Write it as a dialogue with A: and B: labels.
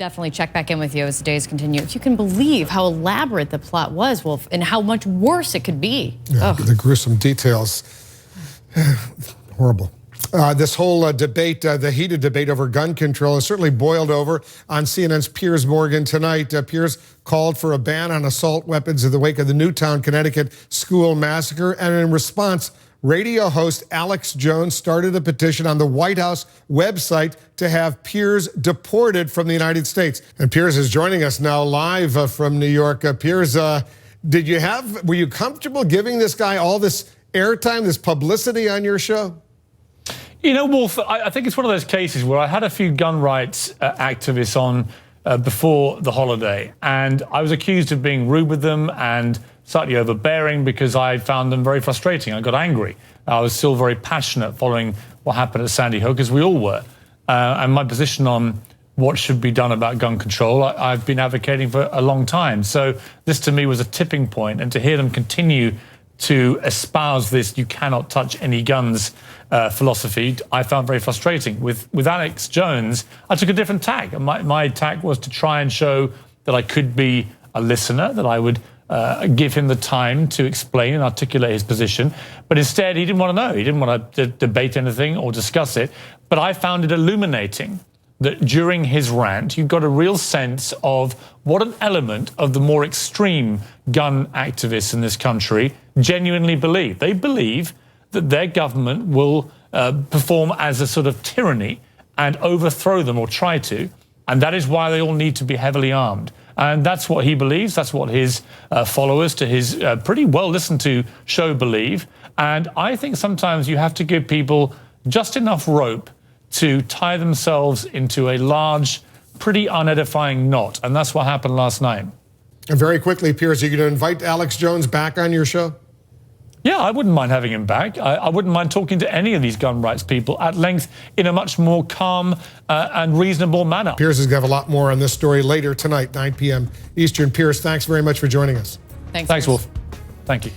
A: definitely check back in with you as the days continue. If you can believe how elaborate the plot was, Wolf, and how much worse it could be.
B: Yeah, the gruesome details. Horrible. This whole debate, the heated debate over gun control, has certainly boiled over on CNN's Piers Morgan tonight. Piers called for a ban on assault weapons in the wake of the Newtown, Connecticut school massacre. And in response, radio host Alex Jones started a petition on the White House website to have Piers deported from the United States. And Piers is joining us now live from New York. Piers, were you comfortable giving this guy all this airtime, this publicity on your show?
C: You know, Wolf, I think it's one of those cases where I had a few gun rights activists on before the holiday, and I was accused of being rude with them and slightly overbearing because I found them very frustrating. I got angry. I was still very passionate following what happened at Sandy Hook, as we all were. And my position on what should be done about gun control, I've been advocating for a long time. So this to me was a tipping point, and to hear them continue to espouse this "you cannot touch any guns" philosophy, I found very frustrating. With Alex Jones, I took a different tack. My tack was to try and show that I could be a listener, that I would give him the time to explain and articulate his position. But instead, he didn't want to know. He didn't want to debate anything or discuss it. But I found it illuminating that during his rant, you got a real sense of what an element of the more extreme gun activists in this country genuinely believe. They believe that their government will perform as a sort of tyranny and overthrow them, or try to, and that is why they all need to be heavily armed. And that's what he believes. That's what his followers to his pretty well listened to show believe. And I think sometimes you have to give people just enough rope to tie themselves into a large, pretty unedifying knot. And that's what happened last night.
B: And very quickly, Piers, are you going to invite Alex Jones back on your show?
C: Yeah, I wouldn't mind having him back. I wouldn't mind talking to any of these gun rights people at length in a much more calm and reasonable manner.
B: Piers is going to have a lot more on this story later tonight, 9 p.m. Eastern. Piers, thanks very much for joining us.
A: Thanks,
C: Wolf. Thank you.